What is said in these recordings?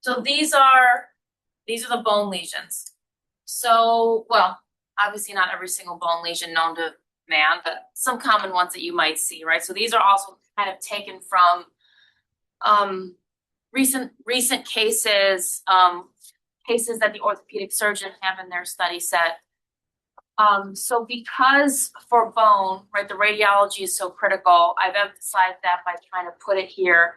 So these are the bone lesions. So, well, obviously not every single bone lesion known to man, but some common ones that you might see, right? So these are also kind of taken from recent cases, cases that the orthopedic surgeon have in their study set. So because for bone, right, the radiology is so critical, I've emphasized that by trying to put it here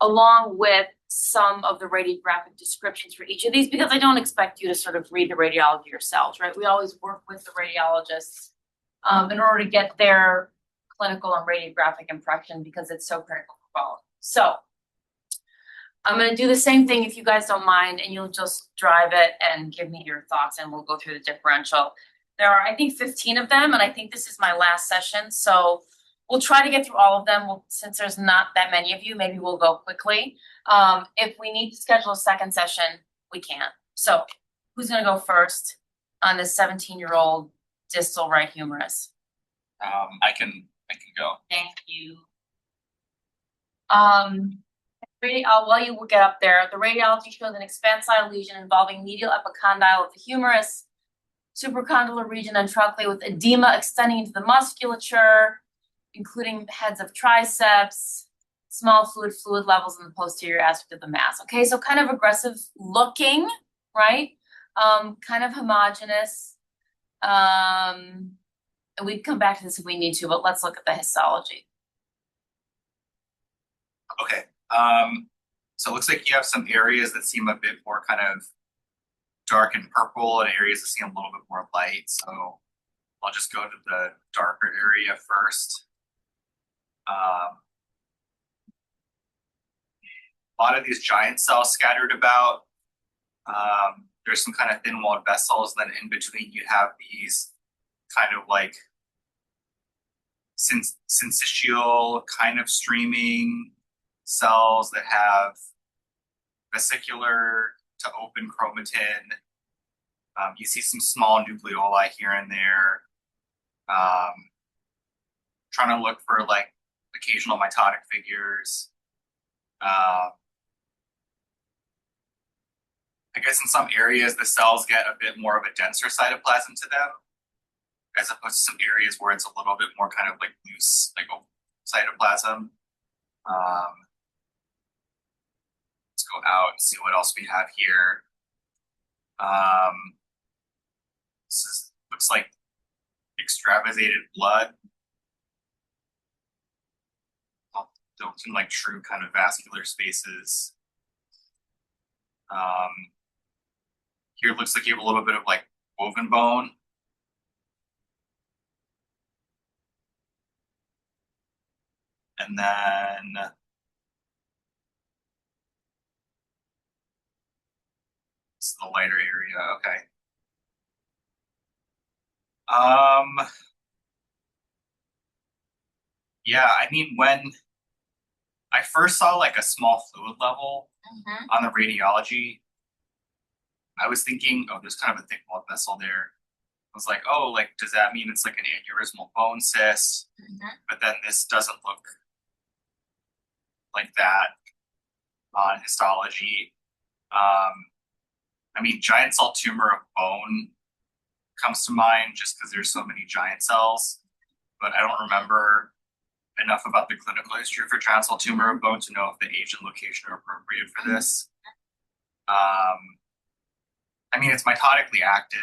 along with some of the radiographic descriptions for each of these, because I don't expect you to sort of read the radiology yourselves, right? We always work with the radiologists in order to get their clinical and radiographic impression because it's so critical for bone. So I'm going to do the same thing if you guys don't mind, and you'll just drive it and give me your thoughts, and we'll go through the differential. There are, I think, 15 of them, and I think this is my last session, so we'll try to get through all of them. Since there's not that many of you, maybe we'll go quickly. If we need to schedule a second session, we can. So who's going to go first on this 17-year-old distal right humerus? I can go. Thank you. While you will get up there, the radiology shows an expansile lesion involving medial epicondyle of the humerus, supracondylar region ventriculi with edema extending into the musculature, including heads of triceps, small fluid levels in the posterior aspect of the mass. Okay, so kind of aggressive looking, right? Kind of homogeneous. And we'd come back to this if we need to, but let's look at the histology. Okay. So it looks like you have some areas that seem a bit more kind of dark and purple and areas that seem a little bit more light. So I'll just go to the darker area first. A lot of these giant cells scattered about. There's some kind of thin-walled vessels, and then in between you have these kind of like syncytial kind of streaming cells that have vesicular to open chromatin. You see some small nucleoli here and there. Trying to look for like occasional mitotic figures. I guess in some areas the cells get a bit more of a denser cytoplasm to them, as opposed to some areas where it's a little bit more kind of like loose, like cytoplasm. Let's go out and see what else we have here. Looks like extravasated blood. Built in like true kind of vascular spaces. Here it looks like you have a little bit of like woven bone. And then it's the lighter area, okay. Yeah, I mean, when I first saw like a small fluid level on the radiology, I was thinking, oh, there's kind of a thick blood vessel there. I was like, oh, like, does that mean it's like an aneurysmal bone cyst? But then this doesn't look like that on histology. I mean, giant cell tumor of bone comes to mind just because there's so many giant cells, but I don't remember enough about the clinical history for giant cell tumor of bone to know if the age and location are appropriate for this. I mean, it's mitotically active.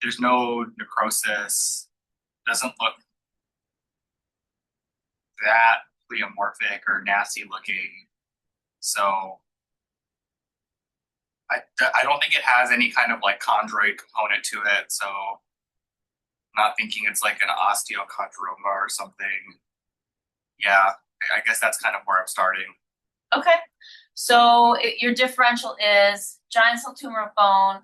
There's no necrosis. Doesn't look that pleomorphic or nasty looking. So I don't think it has any kind of like chondroid component to it. So I'm not thinking it's like an osteochondroma or something. Yeah, I guess that's kind of where I'm starting. Okay. So your differential is giant cell tumor of bone,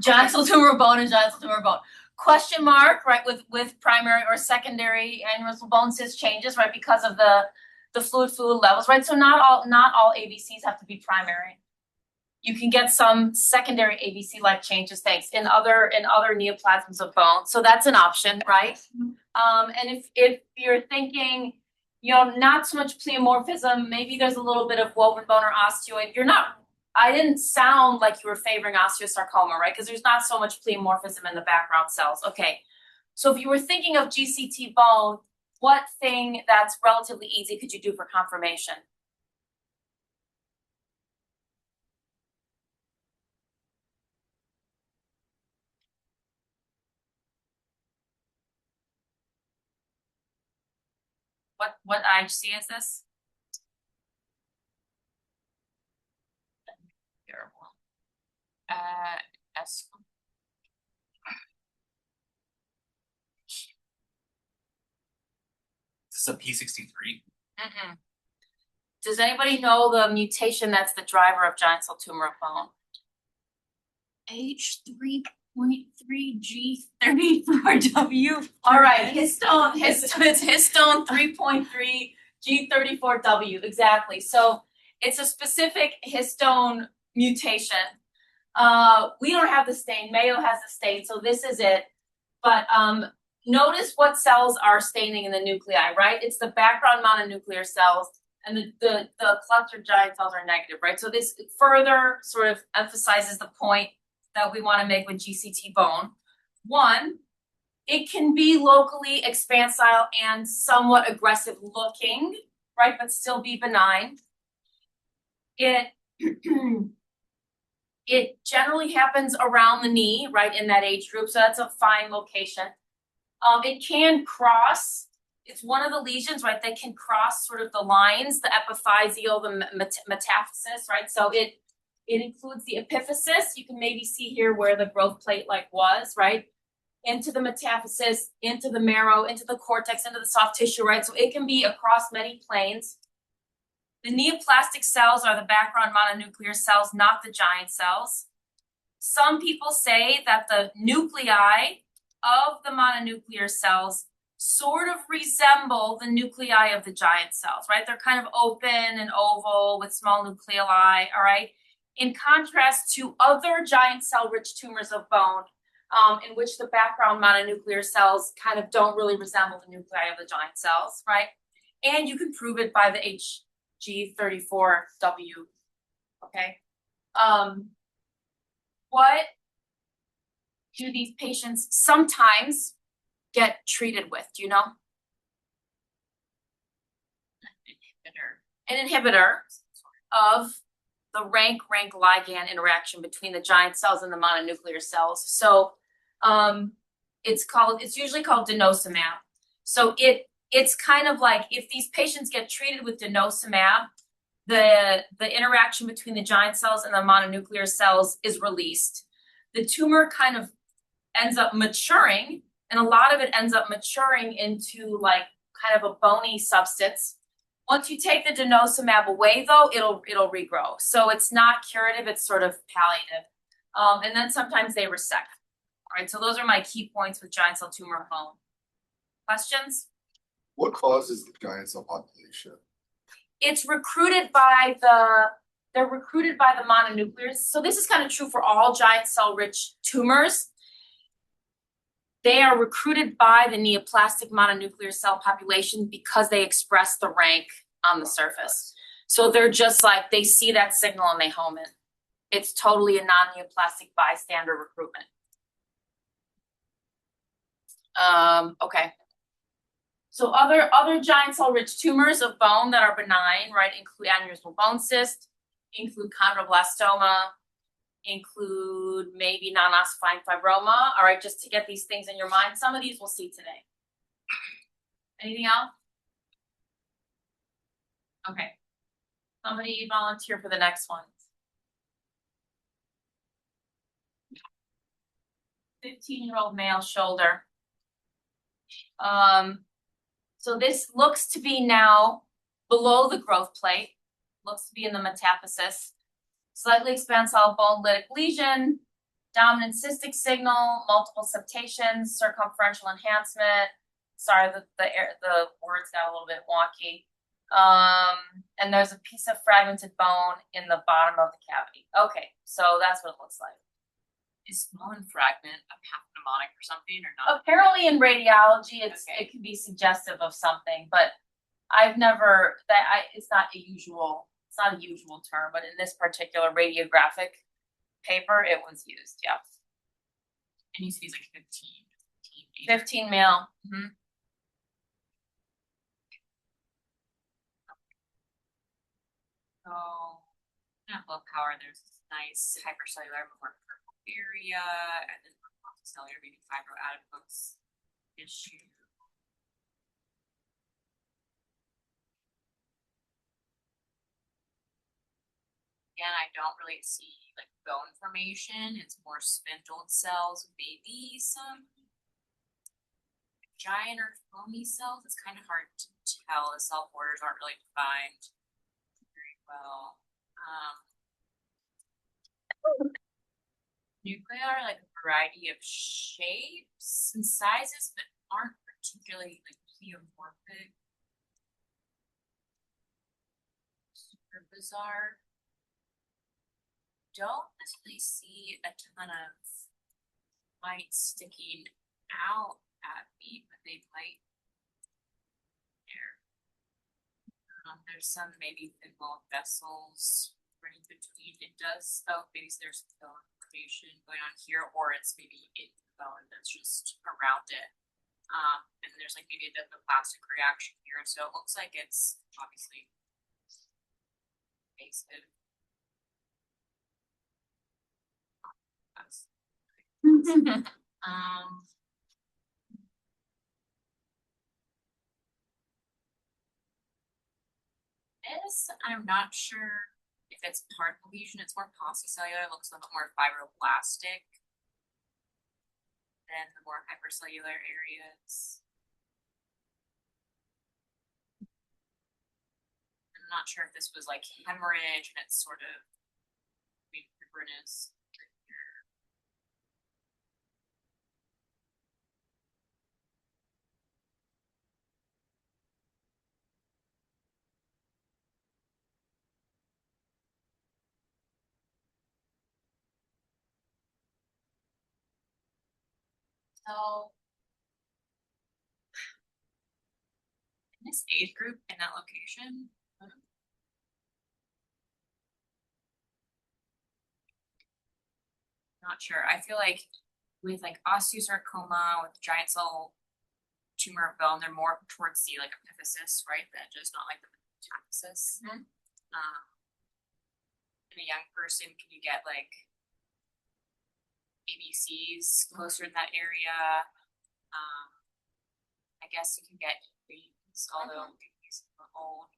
giant cell tumor of bone, and giant cell tumor of bone. Question mark, right, with primary or secondary aneurysmal bone cyst changes, right, because of the fluid levels, right? So not all ABCs have to be primary. You can get some secondary ABC-like changes, thanks, in other neoplasms of bone. So that's an option, right? And if you're thinking you know, not so much pleomorphism, maybe there's a little bit of woven bone or osteoid. I didn't sound like you were favoring osteosarcoma, right? Because there's not so much pleomorphism in the background cells. Okay, so if you were thinking of GCT bone, what thing that's relatively easy could you do for confirmation? What IHC is this? Terrible. S. This is a P63. Does anybody know the mutation that's the driver of giant cell tumor of bone? H3.3G34W. All right, histone, it's histone 3.3 G34W, exactly. So it's a specific histone mutation. We don't have the stain, Mayo has the stain, so this is it. But notice what cells are staining in the nuclei, right? It's the background mononuclear cells, and the clustered giant cells are negative, right? So this further sort of emphasizes the point that we want to make with GCT bone. One, it can be locally expansile and somewhat aggressive looking, right, but still be benign. It generally happens around the knee, right, in that age group, so that's a fine location. It can cross, it's one of the lesions, right, that can cross sort of the lines, the epiphyseal, the metaphysis, right, so it includes the epiphysis. You can maybe see here where the growth plate like was, right, into the metaphysis, into the marrow, into the cortex, into the soft tissue, right, so it can be across many planes. The neoplastic cells are the background mononuclear cells, not the giant cells. Some people say that the nuclei of the mononuclear cells sort of resemble the nuclei of the giant cells, right? They're kind of open and oval with small nucleoli, all right? In contrast to other giant cell rich tumors of bone, in which the background mononuclear cells kind of don't really resemble the nuclei of the giant cells, right? And you can prove it by the HG34W, okay? What do these patients sometimes get treated with? Do you know? An inhibitor of the rank ligand interaction between the giant cells and the mononuclear cells. So it's usually called denosumab. So it's kind of like if these patients get treated with denosumab, the interaction between the giant cells and the mononuclear cells is released. The tumor kind of ends up maturing, and a lot of it ends up maturing into like kind of a bony substance. Once you take the denosumab away, though, it'll regrow. So it's not curative; it's sort of palliative. And then sometimes they resect. All right. So those are my key points with giant cell tumor bone. Questions? What causes the giant cell population? It's recruited by they're recruited by the mononuclears. So this is kind of true for all giant cell rich tumors. They are recruited by the neoplastic mononuclear cell population because they express the rank on the surface. So they're just like, they see that signal and they home in. It's totally a non-neoplastic bystander recruitment. Okay. So other giant cell rich tumors of bone that are benign, right, include aneurysmal bone cyst, include chondroblastoma, include maybe non-ossifying fibroma. All right, just to get these things in your mind. Some of these we'll see today. Anything else? Okay. Somebody volunteer for the next one. 15-year-old male shoulder. So this looks to be now below the growth plate, looks to be in the metaphysis. Slightly expansile bone lytic lesion, dominant cystic signal, multiple septations, circumferential enhancement. Sorry, the words got a little bit wonky. And there's a piece of fragmented bone in the bottom of the cavity. Okay, so that's what it looks like. Is small and fragment a pathognomonic or something or not? Apparently in radiology, it can be suggestive of something, but I've never, it's not a usual term, but in this particular radiographic paper, it was used, yeah. And you see it's like 15. 15 mil. Mm-hmm. So, at low power, there's this nice hypercellular more purple area, and then cellular maybe fibroadipose issue. Again, I don't really see like bone formation. It's more spindled cells, maybe some giant or foamy cells. It's kind of hard to tell. The cell borders aren't really defined very well. Nuclei are like a variety of shapes and sizes, but aren't particularly like pleomorphic. Super bizarre. Don't necessarily see a ton of light sticking out at me, but they might there. There's some maybe thin walled vessels running between. It does, oh, maybe there's bone creation going on here, or it's maybe in the bone that's just around it. And there's like maybe a bit of a plastic reaction here, so it looks like it's obviously invasive. This, I'm not sure if it's part of the lesion. It's more paucicellular. It looks a little more fibroblastic than the more hypercellular areas. I'm not sure if this was like hemorrhage and it's sort of fibrinous. So in this age group in that location, not sure. I feel like with like osteosarcoma, with giant cell tumor of bone, they're more towards the like epiphysis, right? Than just not like the metastasis. In a young person, can you get like ABCs closer in that area? I guess you can get babies, although babies are old.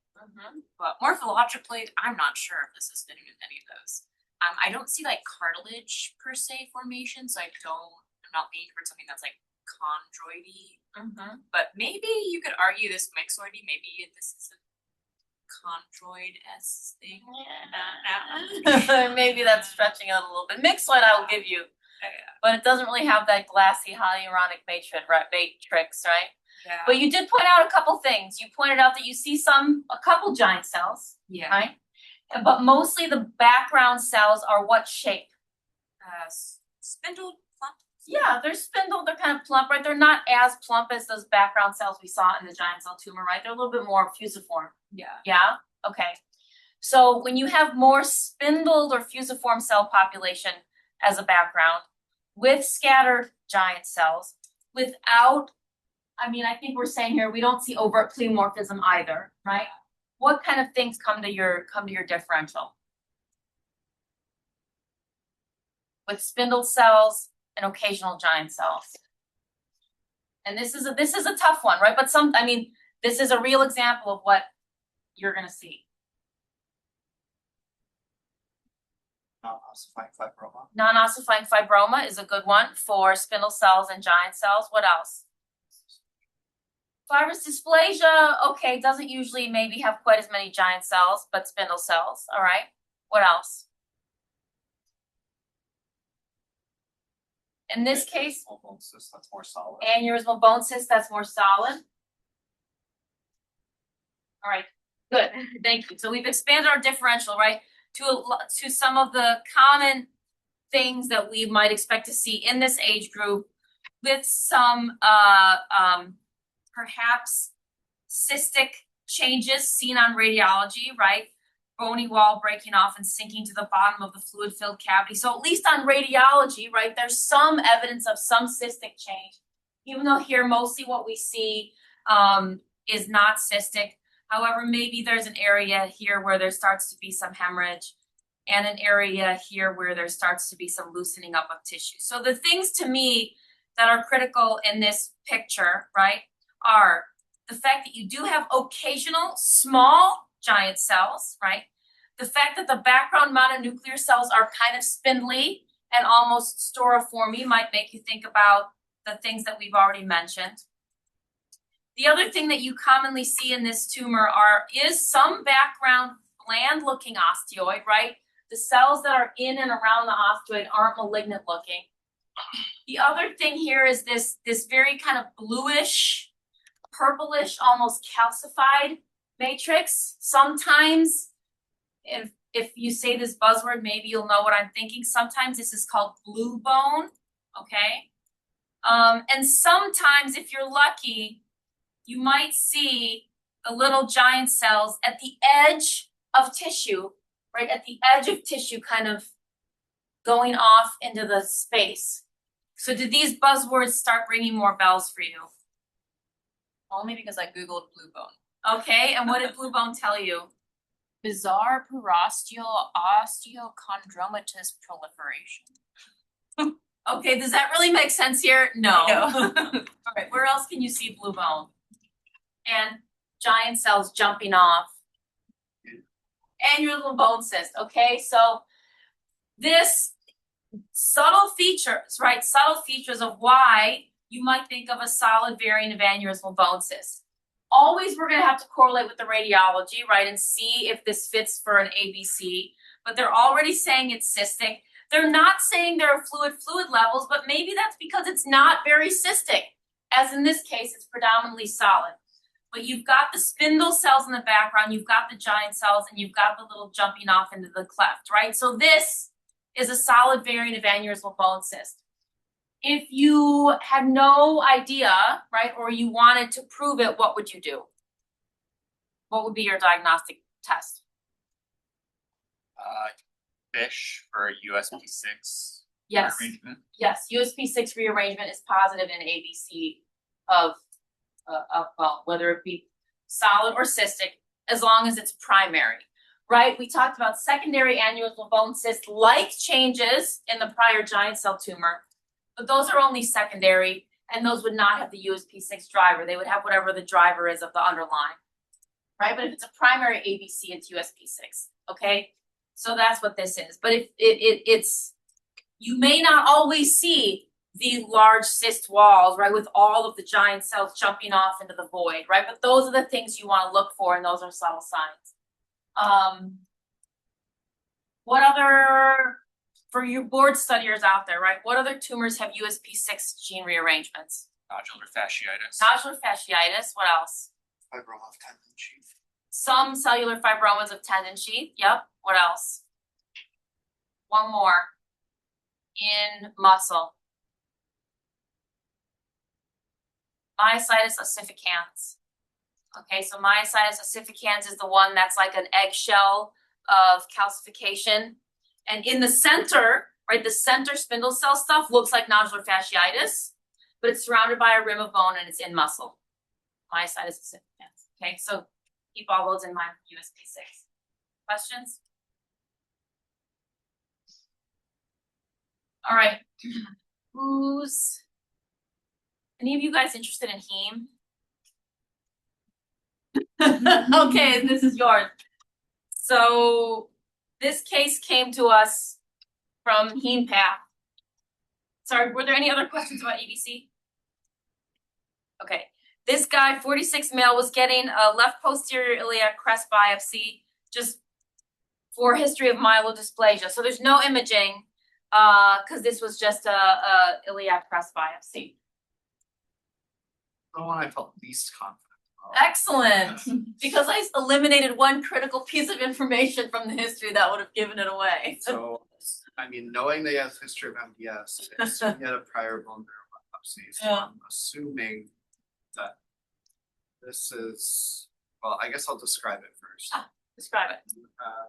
But morphologically, I'm not sure if this has been in any of those. I don't see like cartilage per se formation, so I'm not leaning towards something that's like chondroidy. But maybe you could argue this myxoidy, maybe this is a chondroid-esque thing. Maybe that's stretching it a little bit. Myxoid I will give you, but it doesn't really have that glassy hyaluronic matrix, right? Yeah. But you did point out a couple things. You pointed out that you see a couple giant cells, Yeah. right? But mostly the background cells are what shape? Spindled, plump. Yeah, they're spindled, they're kind of plump, right? They're not as plump as those background cells we saw in the giant cell tumor, right? They're a little bit more fusiform. Yeah. Yeah? Okay. So when you have more spindled or fusiform cell population as a background with scattered giant cells, without, I think we're saying here we don't see overt pleomorphism either, right? What kind of things come to your differential? With spindled cells and occasional giant cells. And this is a tough one, right? But this is a real example of what you're gonna see. Non-ossifying fibroma. Non-ossifying fibroma is a good one for spindle cells and giant cells. What else? Fibrous dysplasia, okay, doesn't usually maybe have quite as many giant cells, but spindle cells, all right. What else? In this case, Bone cyst, that's more solid. aneurysmal bone cyst, that's more solid. All right, good, thank you. So we've expanded our differential, right, to some of the common things that we might expect to see in this age group, with some perhaps cystic changes seen on radiology, right? Bony wall breaking off and sinking to the bottom of the fluid-filled cavity. So at least on radiology, right, there's some evidence of some cystic change. Even though here mostly what we see is not cystic. However, maybe there's an area here where there starts to be some hemorrhage and an area here where there starts to be some loosening up of tissue. So the things to me that are critical in this picture, right, are the fact that you do have occasional small giant cells, right? The fact that the background mononuclear cells are kind of spindly and almost storiformy might make you think about the things that we've already mentioned. The other thing that you commonly see in this tumor is some background bland looking osteoid, right? The cells that are in and around the osteoid aren't malignant looking. The other thing here is this very kind of bluish, purplish, almost calcified matrix. Sometimes, if you say this buzzword, maybe you'll know what I'm thinking. Sometimes this is called blue bone, okay? And sometimes, if you're lucky, you might see the little giant cells at the edge of tissue, right? At the edge of tissue kind of going off into the space. So did these buzzwords start ringing more bells for you? Only because I Googled blue bone. Okay, and what did blue bone tell you? Bizarre parosteal osteochondromatous proliferation. Okay, does that really make sense here? No. No. All right, where else can you see blue bone? And giant cells jumping off. And your little bone cyst, okay? So this subtle features, right? Subtle features of why you might think of a solid variant of aneurysmal bone cyst. Always we're gonna have to correlate with the radiology, right? And see if this fits for an ABC, but they're already saying it's cystic. They're not saying there are fluid levels, but maybe that's because it's not very cystic. As in this case, it's predominantly solid. But you've got the spindle cells in the background, you've got the giant cells, and you've got the little jumping off into the cleft, right? So this is a solid variant of aneurysmal bone cyst. If you had no idea, right, or you wanted to prove it, what would you do? What would be your diagnostic test? Fish for USP6 Yes. arrangement. Yes, USP6 rearrangement is positive in ABC of bone, whether it be solid or cystic, as long as it's primary, right? We talked about secondary aneurysmal bone cyst like changes in the prior giant cell tumor, but those are only secondary, and those would not have the USP6 driver. They would have whatever the driver is of the underlying, right? But if it's a primary ABC, it's USP6, okay? So that's what this is. But if it's, you may not always see the large cyst walls, right, with all of the giant cells jumping off into the void, right? But those are the things you want to look for, and those are subtle signs. What other, for your board studiers out there, right, what other tumors have USP6 gene rearrangements? Nodular fasciitis. Nodular fasciitis, what else? Fibroma of tendon sheath. Some cellular fibromas of tendon sheath, yep, what else? One more. In muscle. Myositis ossificans. Okay, so myositis ossificans is the one that's like an eggshell of calcification. And in the center, right, the center spindle cell stuff looks like nodular fasciitis, but it's surrounded by a rim of bone and it's in muscle. Myositis ossificans. Okay, so keep all those in mind for USP6. Questions? All right. Any of you guys interested in heme? Okay, this is yours. So this case came to us from Heme Path. Sorry, were there any other questions about EBC? Okay, this guy, 46 male, was getting a left posterior iliac crest biopsy just for history of myelodysplasia. So there's no imaging because this was just a iliac crest biopsy. The one I felt least confident about. Excellent, because I eliminated one critical piece of information from the history that would have given it away. So, I mean, knowing they have history of MDS, assuming he had a prior bone marrow biopsy, so Yeah. I'm assuming that this is Well, I guess I'll describe it first. Describe it. You have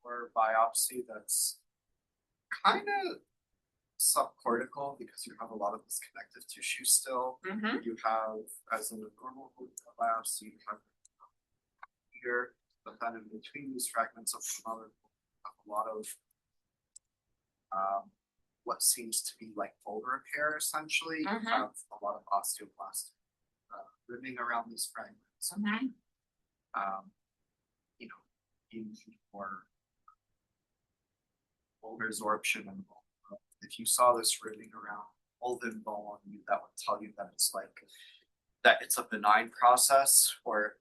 or biopsy that's kind of subcortical because you have a lot of this connective tissue still. Mm-hmm. You have, as in a normal biopsy, you have here, but then in between these fragments of femur, you have a lot of what seems to be like fold repair essentially. Mhm. You have a lot of osteoblastic ribbing around these fragments. Mm-hmm. You know, in for bone resorption and bone. If you saw this ribbing around open bone, that would tell you that it's like that it's a benign process, or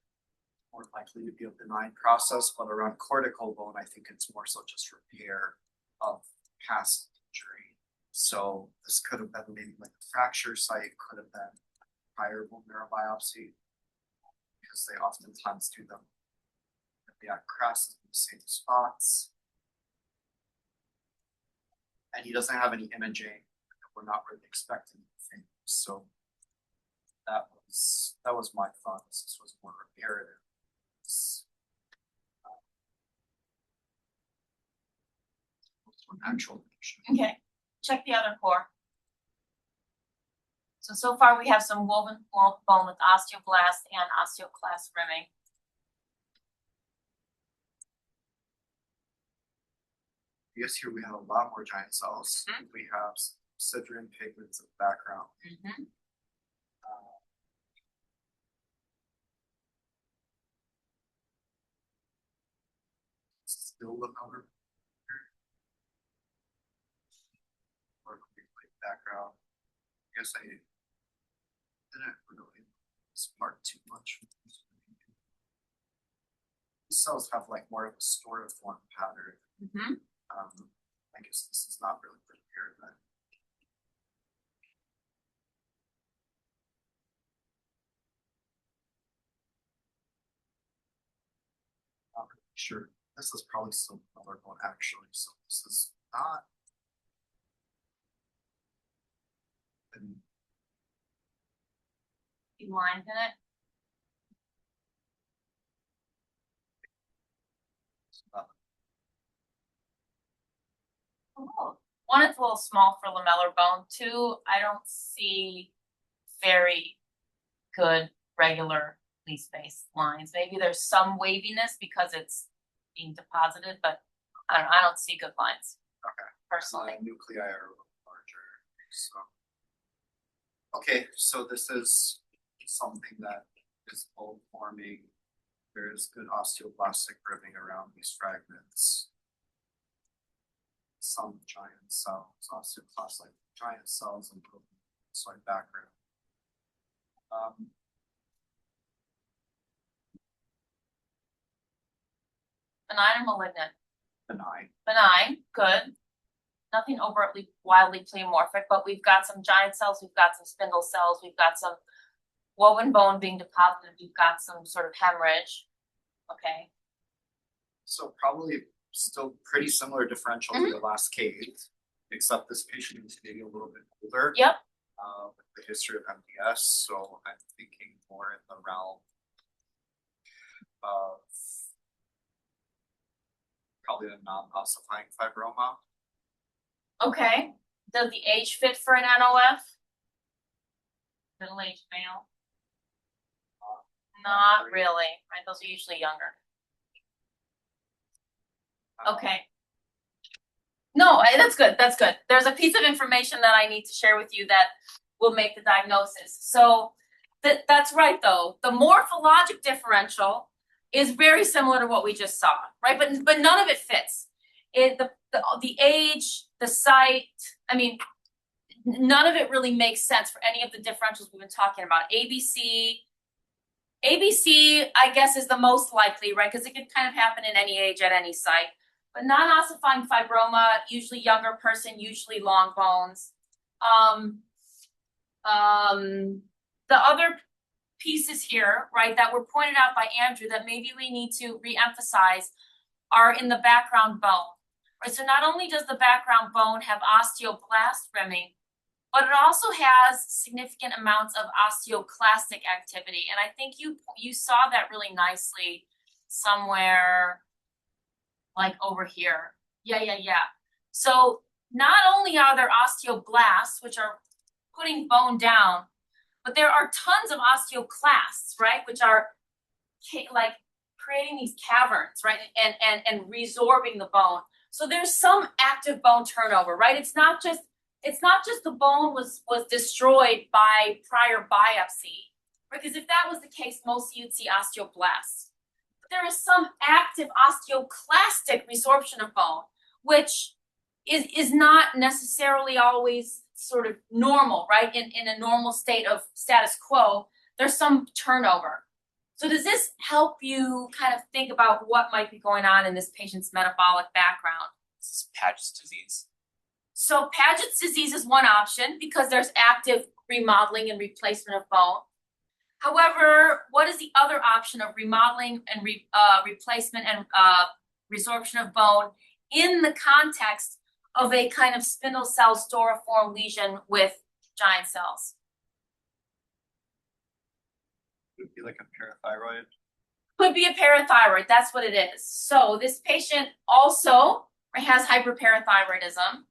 more likely to be a benign process. But around cortical bone, I think it's more so just repair of past injury. So this could have been maybe like a fracture site, could have been prior bone marrow biopsy, because they oftentimes do them at crest in the same spots. And he doesn't have any imaging. We're not really expecting anything. So that was my thought. This was more reparative. An actual condition. Okay, check the other core. So far we have some woven bone with osteoblast and osteoclast rimming. I guess here we have a lot more giant cells. Mhm. We have sidrin pigments in the background. Mm-hmm. Still look over or background. I guess I didn't really smart too much. These cells have like more of a stored form pattern. Mm-hmm. I guess this is not really prepared then. Not really sure. This is probably still another one actually, so this is not. Few lines in it. Oh. One, it's a little small for lamellar bone. Two, I don't see very good regularly spaced lines. Maybe there's some waviness because it's being deposited, but I don't see good lines. Okay. Personally. Nuclei are a little larger. So okay, so this is something that is bone forming. There's good osteoblastic ribbing around these fragments. Some giant cells, osteoclast like giant cells and soil background. Benign or malignant? Benign. Benign, good. Nothing overtly wildly pleomorphic, but we've got some giant cells, we've got some spindle cells, we've got some woven bone being deposited, we've got some sort of hemorrhage. Okay. So probably still pretty similar differential to the last case, except this patient is maybe a little bit older. Yep. With the history of MDS, so I'm thinking more in the realm of probably a non-ossifying fibroma. Okay. Does the age fit for an NOF? Middle-aged male? Not really, right? Those are usually younger. Okay. No, that's good. That's good. There's a piece of information that I need to share with you that will make the diagnosis. So that's right, though. The morphologic differential is very similar to what we just saw, right? But none of it fits. The age, the site. I mean, none of it really makes sense for any of the differentials we've been talking about. ABC, I guess, is the most likely, right? Because it could kind of happen in any age at any site. But non-ossifying fibroma, usually younger person, usually long bones. The other pieces here, right, that were pointed out by Andrew that maybe we need to re-emphasize are in the background bone. Right, so not only does the background bone have osteoblast rimming, but it also has significant amounts of osteoclastic activity. And I think you saw that really nicely somewhere like over here. Yeah. So not only are there osteoblasts, which are putting bone down, but there are tons of osteoclasts, right, which are like creating these caverns, right, and resorbing the bone. So there's some active bone turnover, right? It's not just the bone was destroyed by prior biopsy, because if that was the case, mostly you'd see osteoblasts. But there is some active osteoclastic resorption of bone, which is not necessarily always sort of normal, right? In a normal state of status quo, there's some turnover. So does this help you kind of think about what might be going on in this patient's metabolic background? This is Paget's disease. So Paget's disease is one option because there's active remodeling and replacement of bone. However, what is the other option of remodeling and replacement and resorption of bone in the context of a kind of spindle cell storiform lesion with giant cells? It would be like a parathyroid. Could be a parathyroid, that's what it is. So this patient also has hyperparathyroidism.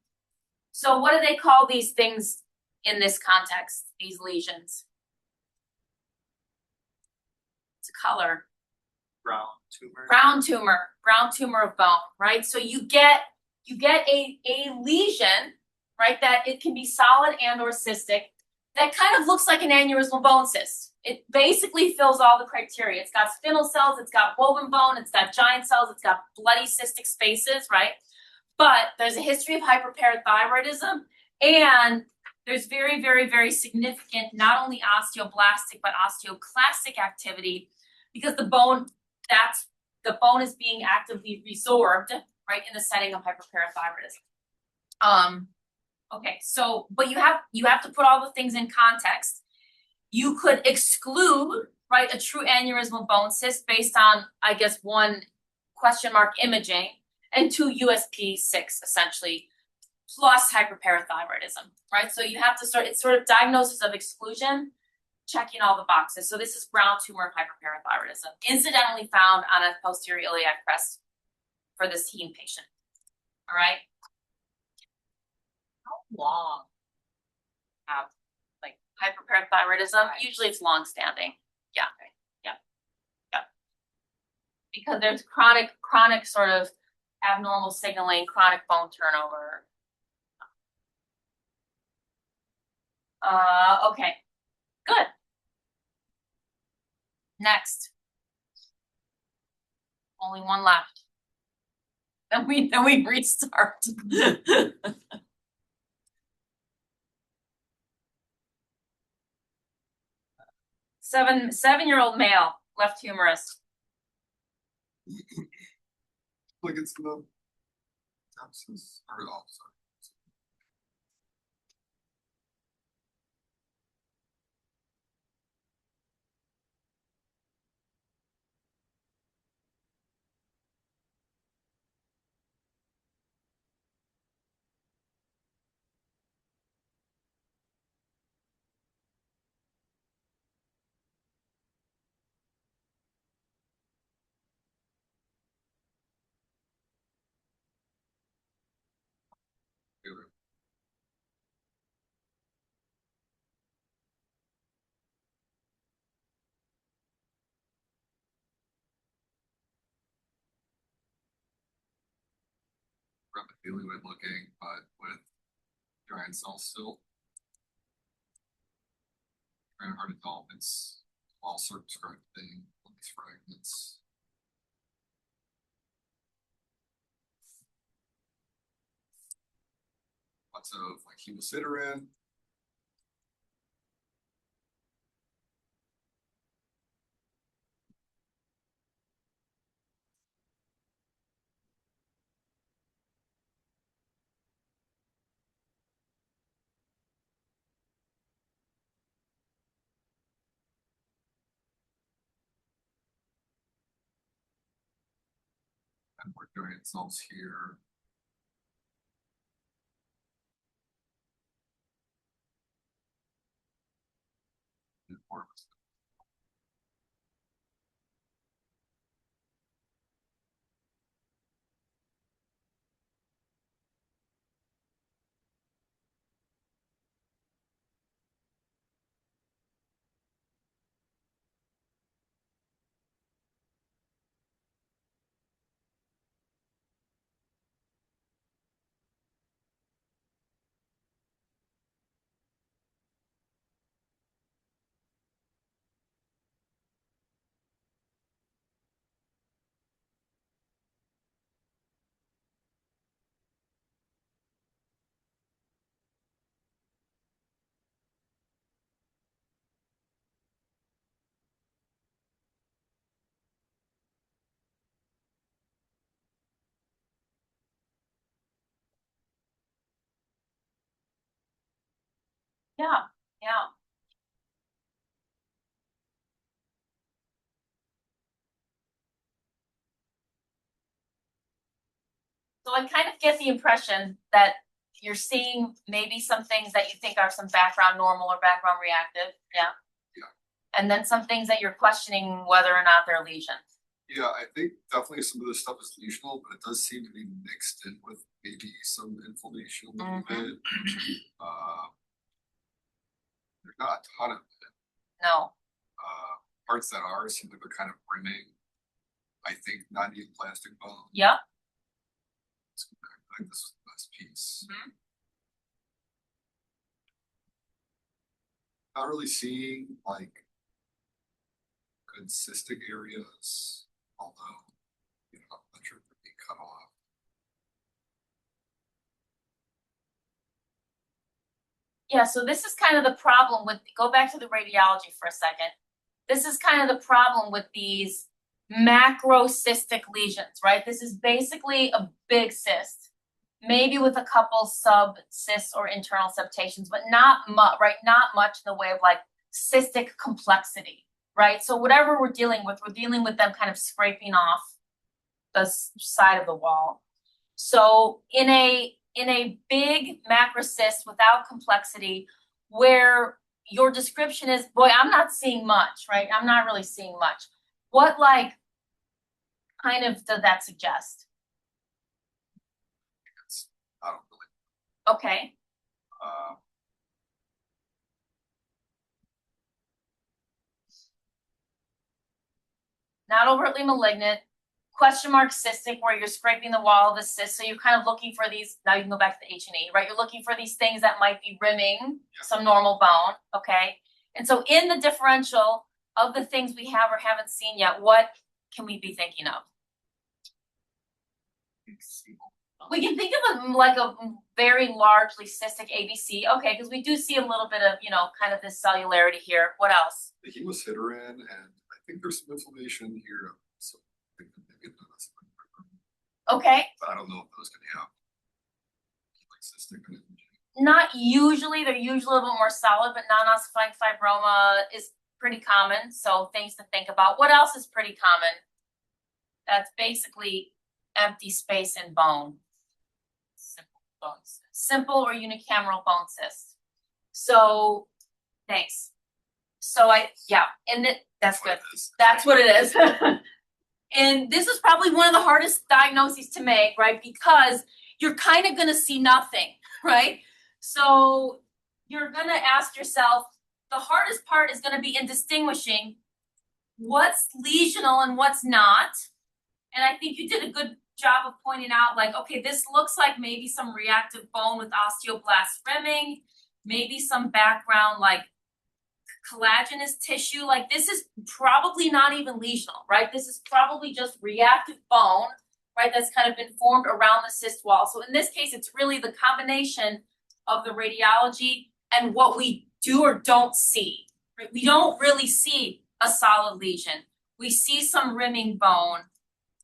So what do they call these things in this context, these lesions? It's a color. Brown tumor. Brown tumor of bone, right? So you get a lesion, right, that it can be solid and or cystic, that kind of looks like an aneurysmal bone cyst. It basically fills all the criteria. It's got spindle cells, it's got woven bone, it's got giant cells, it's got bloody cystic spaces, right? But there's a history of hyperparathyroidism, and there's very, very, very significant not only osteoblastic but osteoclastic activity, because the bone is being actively resorbed, right, in the setting of hyperparathyroidism. Okay, so but you have to put all the things in context. You could exclude, right, a true aneurysmal bone cyst based on, I guess, one question mark imaging and two USP6 essentially, plus hyperparathyroidism, right? So you have to it's sort of diagnosis of exclusion, checking all the boxes. So this is brown tumor hyperparathyroidism, incidentally found on a posterior iliac crest for this heme patient. All right. How long have like hyperparathyroidism? Right. Usually it's long standing. Yeah. Because there's chronic sort of abnormal signaling, chronic bone turnover. Okay. Good. Next. Only one left. Then we restart. 7-year-old male, left humerus. Like it's the abscess or the opposite. Epithelial looking, but with giant cells still. Very hard to tell if it's all circumscribed thing, these fragments. Lots of like hemosiderin. And more giant cells here. Important. Yeah, yeah. So I kind of get the impression that you're seeing maybe some things that you think are some background normal or background reactive, yeah? Yeah. And then some things that you're questioning whether or not they're lesions. Yeah, I think definitely some of this stuff is lesional, but it does seem to be mixed in with maybe some inflammation a little bit. There's not a ton of it. No, Parts that are seem like they're kind of brimming. I think non-plastic bone. yep, Let's go back. I think this was the last piece. Not really seeing like good cystic areas, although you know, I'm not sure if they're being cut off. yeah, so this is kind of the problem with, go back to the radiology for a second. This is kind of the problem with these macrocystic lesions, right? This is basically a big cyst, maybe with a couple sub-cysts or internal septations, but not much, right? Not much in the way of like cystic complexity, right? So whatever we're dealing with them kind of scraping off the side of the wall. So in a big macrocyst without complexity, where your description is, boy, I'm not seeing much, right? I'm not really seeing much. What like kind of does that suggest? I don't really. Okay. Not overtly malignant, question mark cystic, where you're scraping the wall of the cyst. So you're kind of looking for these, now you can go back to the H&E, right? You're looking for these things that might be rimming some normal bone, okay? And so in the differential of the things we have or haven't seen yet, what can we be thinking of? We can think of it like a very largely cystic ABC, okay, because we do see a little bit of, you know, kind of this cellularity here. What else? The hemocyterin, and I think there's some inflammation here. So I think maybe that's Okay. but I don't know if those can have like cystic. Not usually, they're usually a little more solid, but non-ossifying fibroma is pretty common. So things to think about. What else is pretty common? That's basically empty space in bone. Simple bone cyst. Simple or unicameral bone cyst. So thanks. So and that's good. That's what it is. And this is probably one of the hardest diagnoses to make, right? Because you're kind of going to see nothing, right? So you're going to ask yourself, the hardest part is going to be in distinguishing what's lesional and what's not. And I think you did a good job of pointing out, like, okay, this looks like maybe some reactive bone with osteoblast rimming, maybe some background like collagenous tissue. Like this is probably not even lesional, right? This is probably just reactive bone, right? That's kind of been formed around the cyst wall. So in this case, it's really the combination of the radiology and what we do or don't see, right? We don't really see a solid lesion. We see some rimming bone.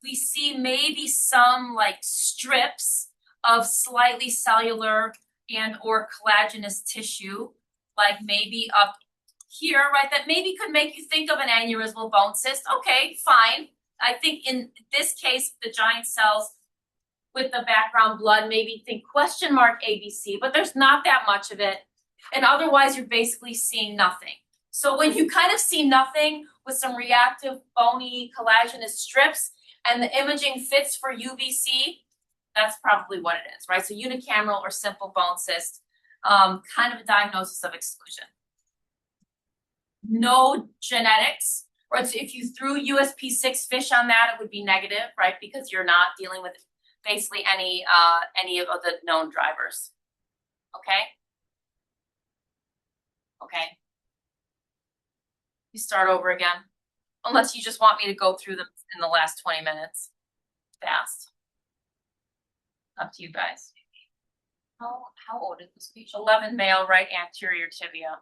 We see maybe some like strips of slightly cellular and or collagenous tissue, like maybe up here, right, that maybe could make you think of an aneurysmal bone cyst. Okay, fine. I think in this case, the giant cells with the background blood, maybe think question mark ABC, but there's not that much of it. And otherwise, you're basically seeing nothing. So when you kind of see nothing with some reactive bony collagenous strips and the imaging fits for UVC, that's probably what it is, right? So unicameral or simple bone cyst, kind of a diagnosis of exclusion. No genetics, right? So if you threw USP6 fish on that, it would be negative, right? Because you're not dealing with basically any of the known drivers. Okay? Okay. You start over again. Unless you just want me to go through them in the last 20 minutes. Fast. Up to you guys. How old is this patient? 11 male, right anterior tibia.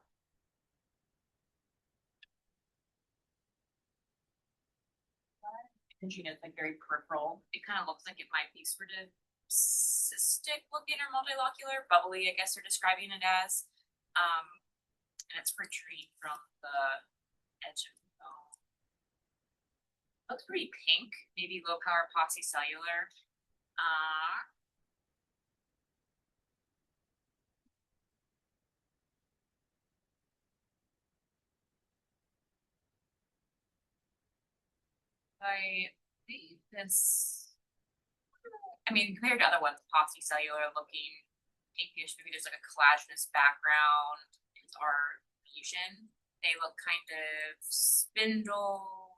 Imaging is like very peripheral. It kind of looks like it might be sort of cystic looking or multilocular, bubbly, I guess they're describing it as. And it's protruding from the edge of the bone. Looks pretty pink, maybe low power paucicellular. I think this, I mean, compared to other ones, paucicellular looking pinkish, maybe there's like a collagenous background is our lesion. They look kind of spindle,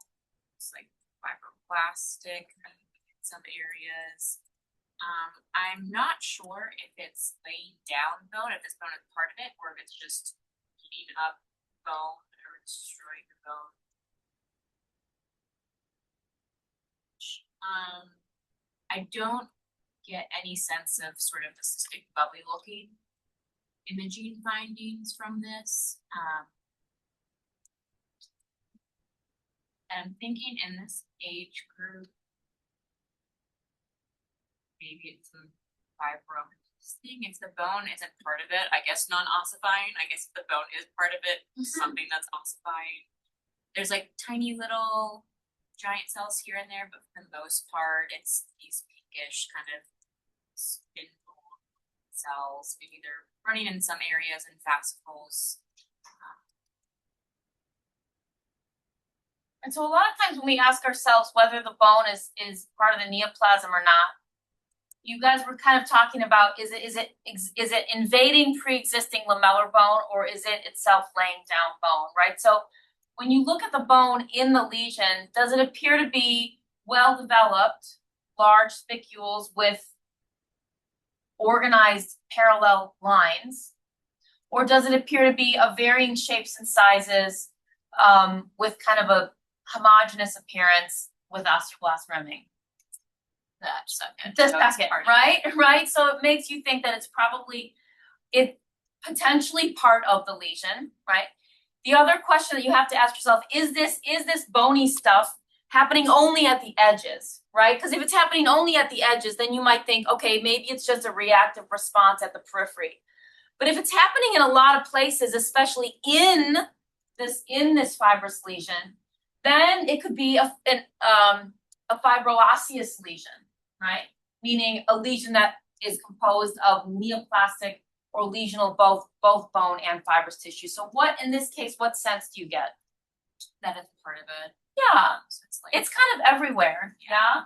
it's like fibroblastic in some areas. I'm not sure if it's laying down bone, if this bone is part of it, or if it's just eating up bone or destroying the bone. I don't get any sense of sort of the cystic bubbly looking imaging findings from this. And I'm thinking in this age group, maybe it's some fibrosis thing. If the bone isn't part of it, I guess non-ossifying. I guess if the bone is part of it, something that's ossifying. There's like tiny little giant cells here and there, but for the most part, it's these pinkish kind of spindle cells. Maybe they're running in some areas in fascicles. And so a lot of times when we ask ourselves whether the bone is part of the neoplasm or not, you guys were kind of talking about is it invading pre-existing lamellar bone or is it itself laying down bone, right? So when you look at the bone in the lesion, does it appear to be well developed, large spicules with organized parallel lines, or does it appear to be of varying shapes and sizes with kind of a homogeneous appearance with osteoblast rimming? That second. The second, right? So it makes you think that it's probably potentially part of the lesion, right? The other question that you have to ask yourself, is this bony stuff happening only at the edges, right? Because if it's happening only at the edges, then you might think, okay, maybe it's just a reactive response at the periphery. But if it's happening in a lot of places, especially in this fibrous lesion, then it could be a fibroosseous lesion, right? Meaning a lesion that is composed of neoplastic or lesional both bone and fibrous tissue. So what, in this case, what sense do you get? That is part of it. Yeah, So it's like, it's kind of everywhere, yeah?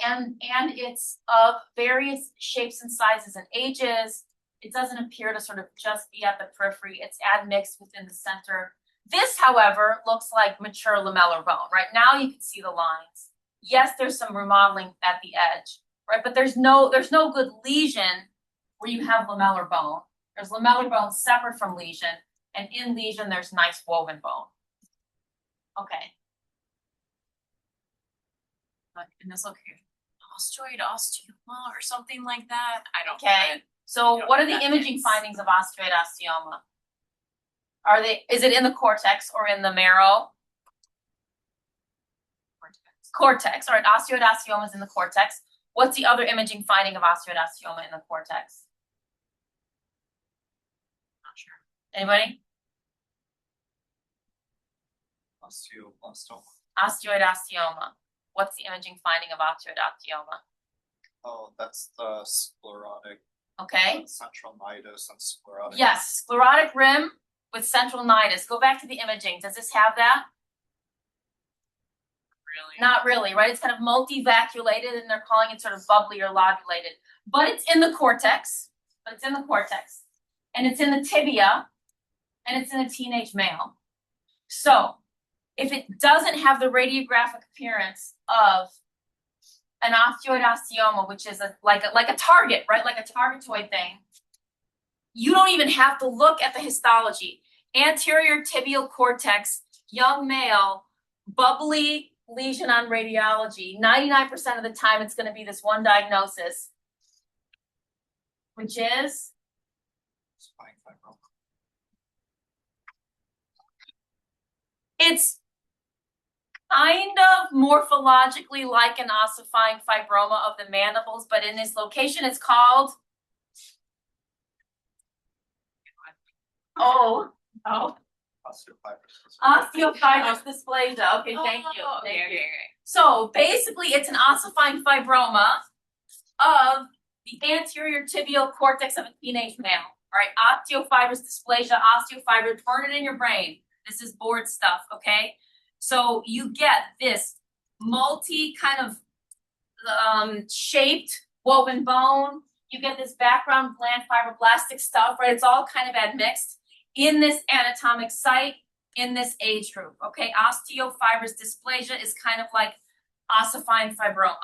And it's of various shapes and sizes and ages. It doesn't appear to sort of just be at the periphery. It's admixed within the center. This, however, looks like mature lamellar bone, right? Now you can see the lines. Yes, there's some remodeling at the edge, right? But there's no good lesion where you have lamellar bone. There's lamellar bone separate from lesion, and in lesion there's nice woven bone. Okay. but in this location, osteoid osteoma or something like that. I don't. Okay. So don't what are know the that imaging means. findings of osteoid osteoma? Is it in the cortex or in the marrow? Cortex. All right, osteoid osteoma is in the cortex. What's the other imaging finding of osteoid osteoma in the cortex? Not sure. Anybody? Osteoblastoma. Osteoid osteoma. What's the imaging finding of osteoid osteoma? Oh, that's the sclerotic. Okay. Central nidus and sclerotic. Yes, sclerotic rim with central nidus. Go back to the imaging. Does this have that? Really? Not really, right? It's kind of multivaculated and they're calling it sort of bubbly or lobulated. But it's in the cortex. And it's in the tibia. And it's in a teenage male. So if it doesn't have the radiographic appearance of an osteoid osteoma, which is like a target, right? Like a targetoid thing, you don't even have to look at the histology. Anterior tibial cortex, young male, bubbly lesion on radiology. 99% of the time, it's going to be this one diagnosis, which is Spine fibroma. it's kind of morphologically like an ossifying fibroma of the mandibles, but in this location, it's called osteofibrous dysplasia. Okay, thank you. Okay. So basically, it's an ossifying fibroma of the anterior tibial cortex of a teenage male. All right, osteofibrous dysplasia, osteofibrous, burn it in your brain. This is board stuff, okay? So you get this multi kind of shaped woven bone. You get this background gland fibroblastic stuff, right? It's all kind of admixed in this anatomic site in this age group, okay? Osteofibrous dysplasia is kind of like ossifying fibroma.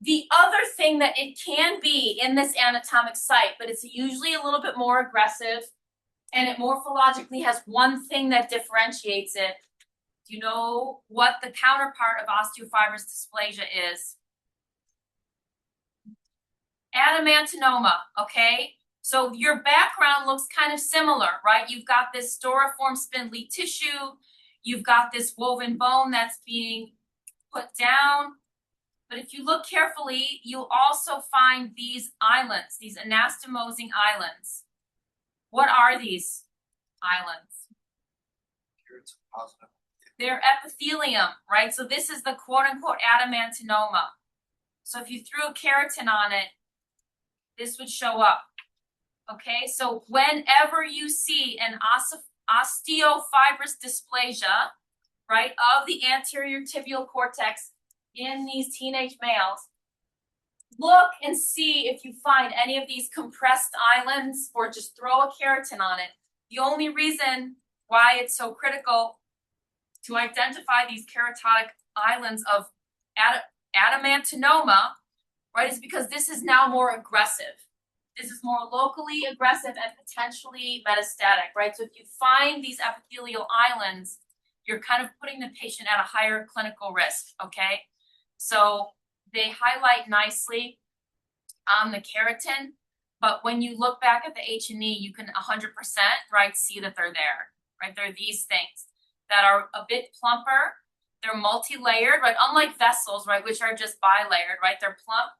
The other thing that it can be in this anatomic site, but it's usually a little bit more aggressive, and it morphologically has one thing that differentiates it. Do you know what the counterpart of osteofibrous dysplasia is? Adamantinoma, okay? So your background looks kind of similar, right? You've got this storiform spindly tissue, you've got this woven bone that's being put down. But if you look carefully, you'll also find these islands, these anastomosing islands. What are these islands? They're epithelium, right? So this is the quote unquote adamantinoma. So if you threw a keratin on it, this would show up. Okay, so whenever you see an osteofibrous dysplasia, right, of the anterior tibial cortex in these teenage males, look and see if you find any of these compressed islands or just throw a keratin on it. The only reason why it's so critical to identify these keratotic islands of adamantinoma, right, is because this is now more aggressive. This is more locally aggressive and potentially metastatic, right? So if you find these epithelial islands, you're kind of putting the patient at a higher clinical risk, okay? So they highlight nicely on the keratin, but when you look back at the H&E, you can 100%, right, see that they're there, right? They're these things that are a bit plumper. They're multi-layered, right? Unlike vessels, right, which are just bilayered, right? They're plump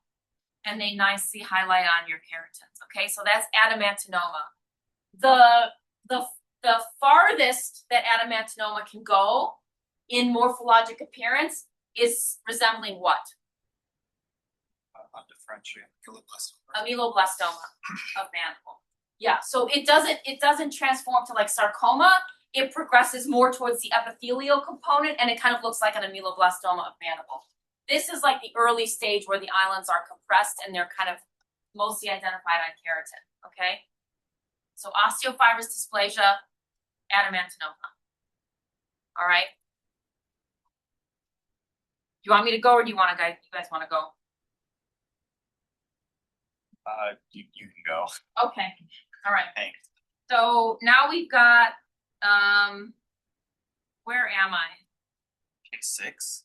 and they nicely highlight on your keratins, okay? So that's adamantinoma. The farthest that adamantinoma can go in morphologic appearance is resembling what? Undifferentiated Ameloblastoma of mandible. Yeah, so it doesn't transform to like sarcoma. It progresses more towards the epithelial component, and it kind of looks like an ameloblastoma of mandible. This is like the early stage where the islands are compressed and they're kind of mostly identified on keratin, okay? So osteofibrous dysplasia, adamantinoma. All right. Do you want me to go, or do you guys want to go? You can go. Okay. All right. Thanks. So now we've got where am I? Case 6.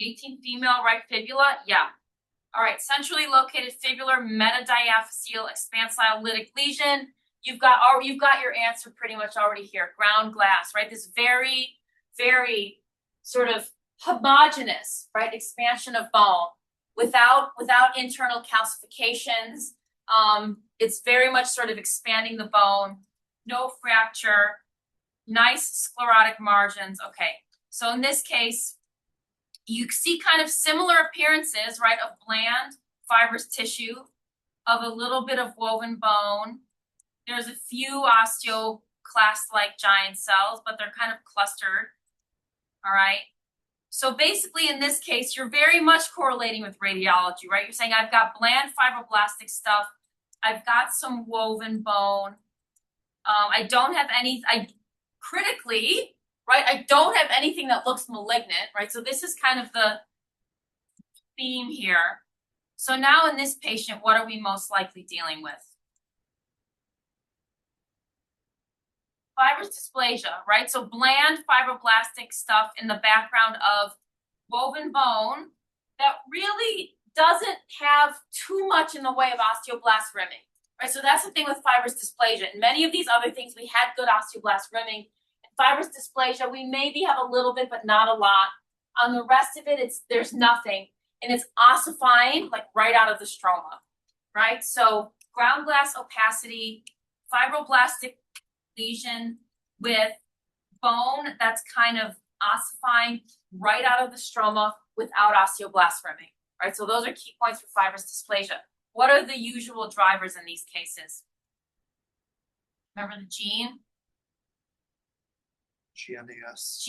18 female right fibula? Yeah. All right, centrally located fibular metadiaphyseal expansile lytic lesion. You've got your answer pretty much already here. Ground glass, right? This very, very sort of homogeneous, right, expansion of bone without internal calcifications. It's very much sort of expanding the bone, no fracture, nice sclerotic margins. Okay, so in this case, you see kind of similar appearances, right, of bland fibrous tissue, of a little bit of woven bone, There's a few osteoclast-like giant cells, but they're kind of clustered. All right. So basically, in this case, you're very much correlating with radiology, right? You're saying, I've got bland fibroblastic stuff. I've got some woven bone. I don't have any, critically, right? I don't have anything that looks malignant, right? So this is kind of the theme here. So now in this patient, what are we most likely dealing with? Fibrous dysplasia, right? So bland fibroblastic stuff in the background of woven bone that really doesn't have too much in the way of osteoblast rimming, right? So that's the thing with fibrous dysplasia. And many of these other things, we had good osteoblast rimming. Fibrous dysplasia, we maybe have a little bit, but not a lot. On the rest of it, there's nothing. And it's ossifying, like right out of the stroma, right? So ground glass opacity, fibroblastic lesion with bone that's kind of ossifying right out of the stroma without osteoblast rimming, right? So those are key points for fibrous dysplasia. What are the usual drivers in these cases? Remember the gene? GNAS,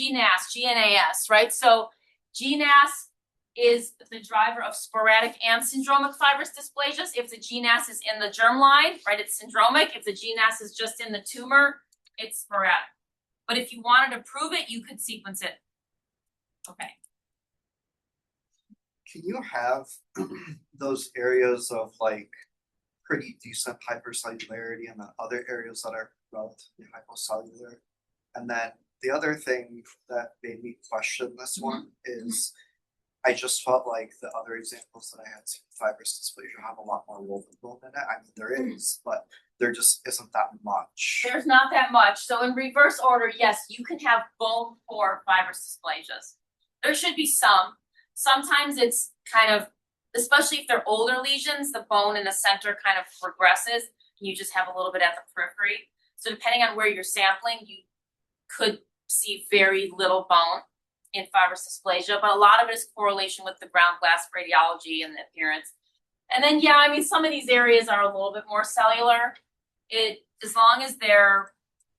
right? So GNAS is the driver of sporadic and syndromic fibrous dysplasias. If the GNAS is in the germline, right, it's syndromic. If the GNAS is just in the tumor, it's sporadic. But if you wanted to prove it, you could sequence it. Okay. Can you have those areas of like pretty decent hypercellularity and then other areas that are relatively hypocellular? And then the other thing that made me question this one is I just felt like the other examples that I had seen fibrous dysplasia have a lot more woven bone in it. I mean, there is, but there just isn't that much. There's not that much. So in reverse order, yes, you can have bone poor fibrous dysplasias. There should be some. Sometimes it's kind of, especially if they're older lesions, the bone in the center kind of regresses, and you just have a little bit at the periphery. So depending on where you're sampling, you could see very little bone in fibrous dysplasia, but a lot of it is correlation with the ground glass radiology and the appearance. And then, yeah, I mean, some of these areas are a little bit more cellular. As long as they're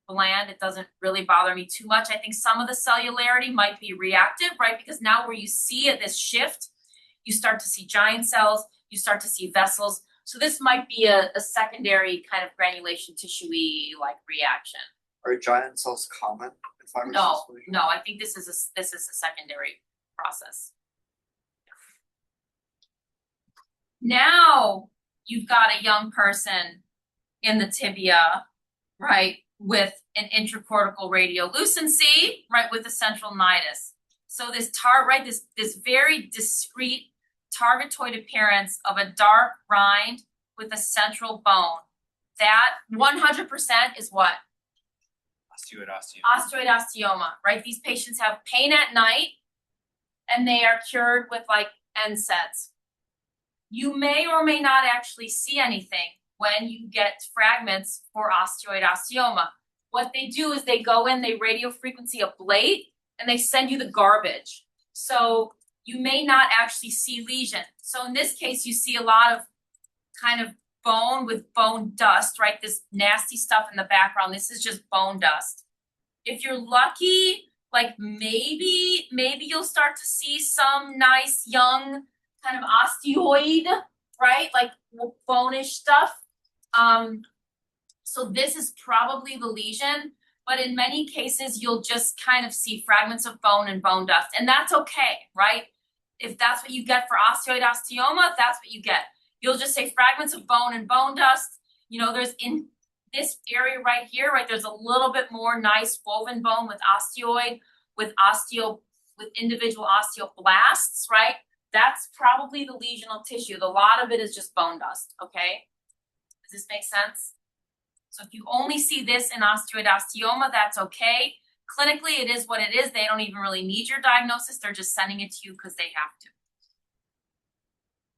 bland, it doesn't really bother me too much. I think some of the cellularity might be reactive, right? Because now where you see it, this shift, you start to see giant cells, you start to see vessels. So this might be a secondary kind of granulation tissue-y like reaction. Are giant cells common in fibrous dysplasia? No, I think this is a secondary process. Now you've got a young person in the tibia, right, with an intracortical radiolucency, right, with a central nidus. So this this very discrete targetoid appearance of a dark rind with a central bone. That 100% is what? Osteoid osteoma, right? These patients have pain at night and they are cured with like NSAIDs. You may or may not actually see anything when you get fragments for osteoid osteoma. What they do is they go in, they radiofrequency ablate, and they send you the garbage. So you may not actually see lesion. So in this case, you see a lot of kind of bone with bone dust, right? This nasty stuff in the background. This is just bone dust. If you're lucky, like maybe you'll start to see some nice young kind of osteoid, right? Like bone-ish stuff. So this is probably the lesion, but in many cases, you'll just kind of see fragments of bone and bone dust, and that's okay, right? If that's what you get for osteoid osteoma, that's what you get. You'll just say fragments of bone and bone dust. You know, there's in this area right here, right, there's a little bit more nice woven bone with osteoid, with individual osteoblasts, right? That's probably the lesional tissue. A lot of it is just bone dust, okay? Does this make sense? So if you only see this in osteoid osteoma, that's okay. Clinically, it is what it is. They don't even really need your diagnosis. They're just sending it to you because they have to.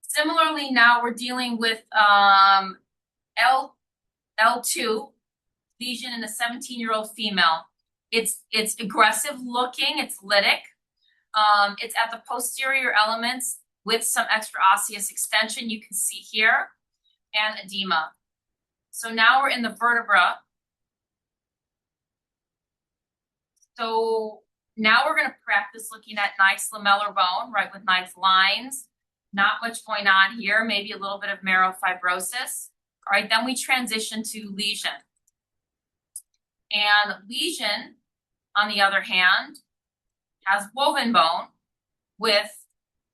Similarly, now we're dealing with L2 lesion in a 17-year-old female. It's aggressive looking, it's lytic. It's at the posterior elements with some extra osseous extension you can see here, and edema. So now we're in the vertebra. So now we're gonna practice looking at nice lamellar bone, right, with nice lines. Not much going on here, maybe a little bit of marrow fibrosis. All right, then we transition to lesion. And lesion, on the other hand, has woven bone with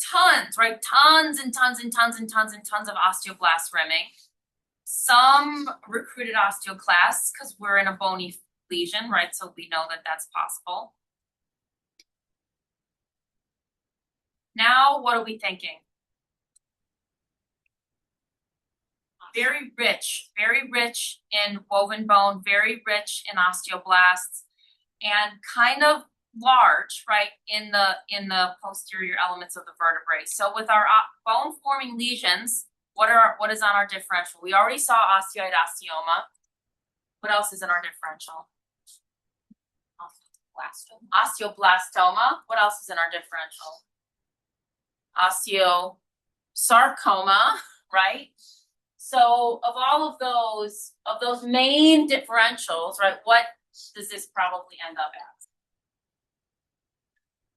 tons, right? Tons and tons and tons and tons and tons of osteoblast rimming. Some recruited osteoclasts because we're in a bony lesion, right? So we know that that's possible. Now, what are we thinking? Very rich in woven bone, very rich in osteoblasts, and kind of large, right, in the posterior elements of the vertebrae. So with our bone forming lesions, what is on our differential? We already saw osteoid osteoma. What else is in our differential? Osteoblastoma. What else is in our differential? Osteosarcoma, right? So of all of those main differentials, right, what does this probably end up as?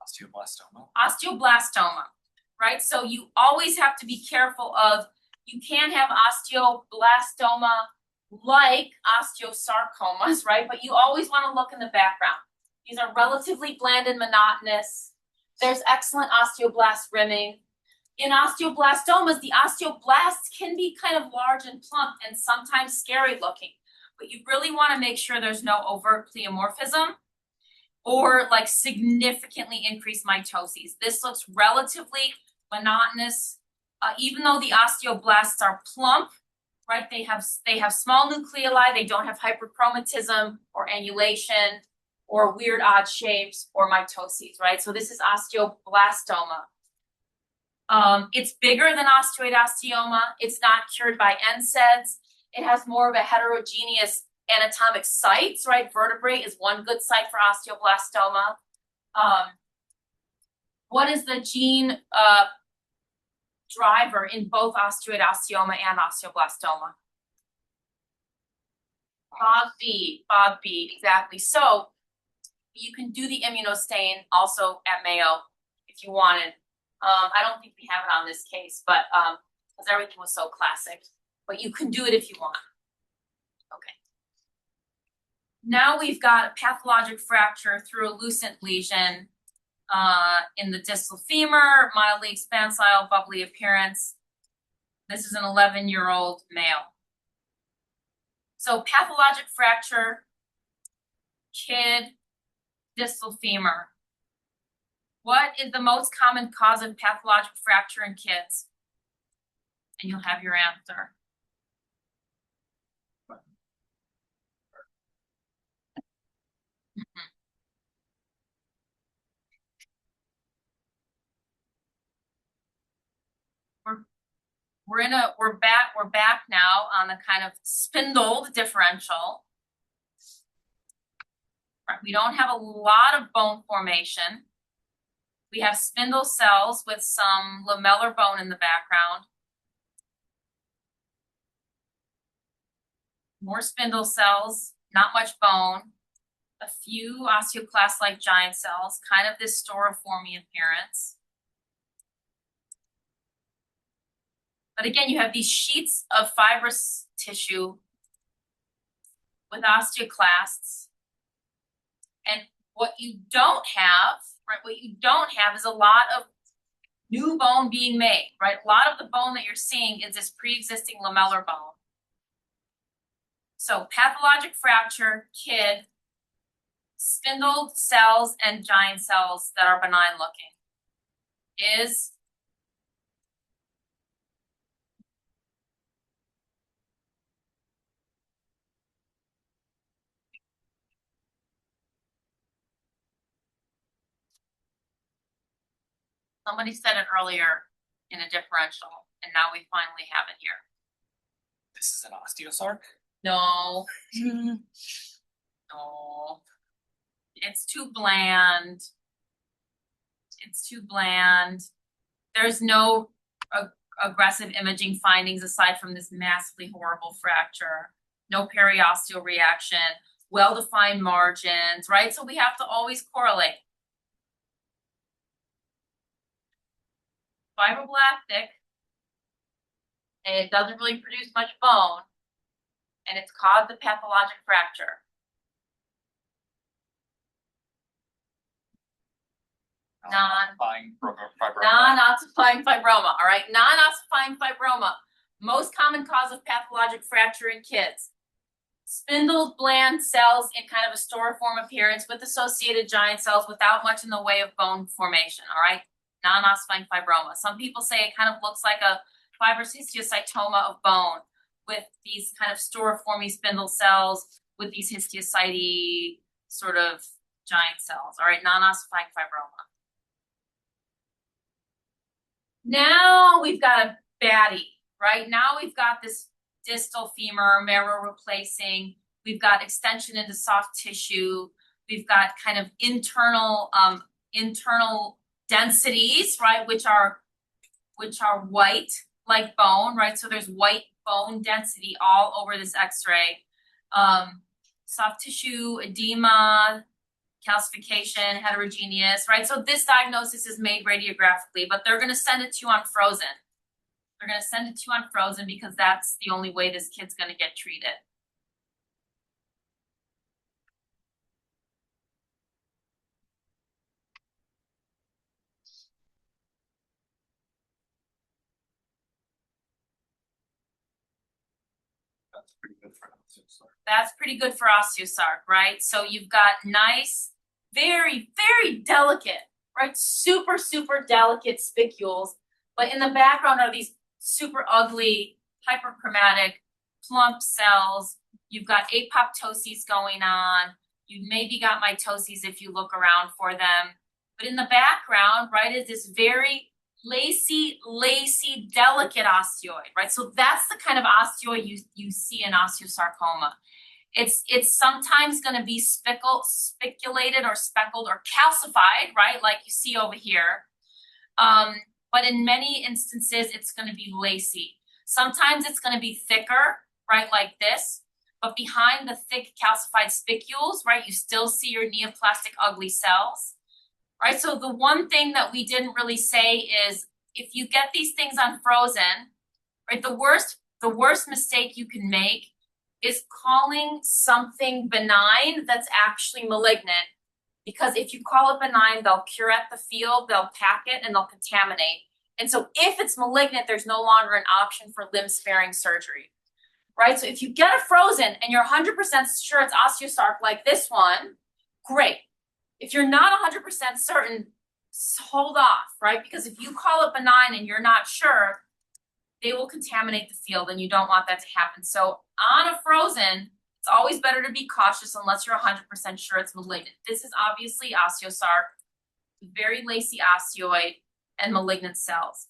Osteoblastoma. Osteoblastoma, right? So you always have to be careful of, you can have osteoblastoma like osteosarcomas, right? But you always want to look in the background. These are relatively bland and monotonous. There's excellent osteoblast rimming. In osteoblastomas, the osteoblasts can be kind of large and plump and sometimes scary looking, but you really want to make sure there's no overt pleomorphism or like significantly increased mitoses. This looks relatively monotonous, even though the osteoblasts are plump, right? They have small nucleoli. They don't have hyperchromatism or annulation or weird odd shapes or mitoses, right? So this is osteoblastoma. It's bigger than osteoid osteoma. It's not cured by NSAIDs. It has more of a heterogeneous anatomic sites, right? Vertebrae is one good site for osteoblastoma. What is the gene driver in both osteoid osteoma and osteoblastoma? BOB, exactly. So you can do the immunostain also at Mayo if you wanted. I don't think we have it on this case, but because everything was so classic. But you can do it if you want. Okay. Now we've got a pathologic fracture through a lucent lesion in the distal femur, mildly expansile, bubbly appearance. This is an 11-year-old male. So pathologic fracture, kid, distal femur. What is the most common cause of pathologic fracture in kids? And you'll have your answer. We're back now on the kind of spindled differential. Right, we don't have a lot of bone formation. We have spindle cells with some lamellar bone in the background. More spindle cells, not much bone. A few osteoclast-like giant cells, kind of this storiformy appearance. But again, you have these sheets of fibrous tissue with osteoclasts. And what you don't have, right, what you don't have is a lot of new bone being made, right? A lot of the bone that you're seeing is this pre-existing lamellar bone. So pathologic fracture, kid, spindled cells and giant cells that are benign looking is somebody said it earlier in a differential, and now we finally have it here. This is an osteosarc? No. No. It's too bland. It's too bland. There's no aggressive imaging findings aside from this massively horrible fracture. no periosteal reaction, well-defined margins, right? So we have to always correlate. Fibroblastic, and it doesn't really produce much bone, and it's caused a pathologic fracture. Non-ossifying fibroma. Non-ossifying fibroma, all right? Non-ossifying fibroma, most common cause of pathologic fracture in kids. Spindled, bland cells in kind of a storiform appearance with associated giant cells without much in the way of bone formation, all right? Non-ossifying fibroma. Some people say it kind of looks like a fibrous histiocytoma of bone with these kind of storiformy spindle cells with these histiocyte sort of giant cells, all right? Non-ossifying fibroma. Now we've got a baddie, right? Now we've got this distal femur, marrow replacing. We've got extension into soft tissue. We've got kind of internal densities, right? Which are white like bone, right? So there's white bone density all over this X-ray. Soft tissue, edema, calcification, heterogeneous, right? So this diagnosis is made radiographically, but they're gonna send it to you on frozen. They're gonna send it to you on frozen because that's the only way this kid's gonna get treated. That's pretty good for osteosarc. That's pretty good for osteosarc, right? So you've got nice, very, very delicate, right? Super, super delicate spicules, but in the background are these super ugly, hyperchromatic, plump cells. You've got apoptoses going on. You maybe got mitoses if you look around for them. But in the background, right, is this very lacy, delicate osteoid, right? So that's the kind of osteoid you see in osteosarcoma. It's sometimes going to be spiculated or speckled or calcified, right? Like you see over here. But in many instances, it's going to be lacy. Sometimes it's going to be thicker, right? Like this. But behind the thick calcified spicules, right, you still see your neoplastic ugly cells, right? So the one thing that we didn't really say is if you get these things unfrozen, right, the worst mistake you can make is calling something benign that's actually malignant. Because if you call it benign, they'll curette the field, they'll pack it, and they'll contaminate. And so if it's malignant, there's no longer an option for limb-sparing surgery, right? So if you get it frozen and you're 100% sure it's osteosarc like this one, great. If you're not 100% certain, hold off, right? Because if you call it benign and you're not sure, they will contaminate the field and you don't want that to happen. So on a frozen, it's always better to be cautious unless you're 100% sure it's malignant. This is obviously osteosarc, very lacy osteoid and malignant cells.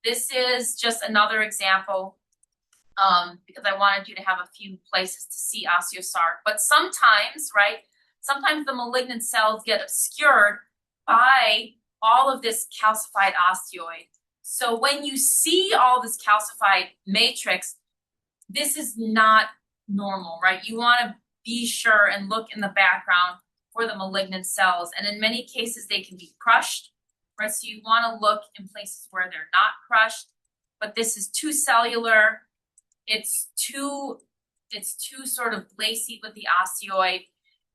This is just another example because I wanted you to have a few places to see osteosarc. But sometimes, right, sometimes the malignant cells get obscured by all of this calcified osteoid. So when you see all this calcified matrix, this is not normal, right? You want to be sure and look in the background for the malignant cells. And in many cases, they can be crushed, right? So you want to look in places where they're not crushed. But this is too cellular. It's too sort of lacy with the osteoid.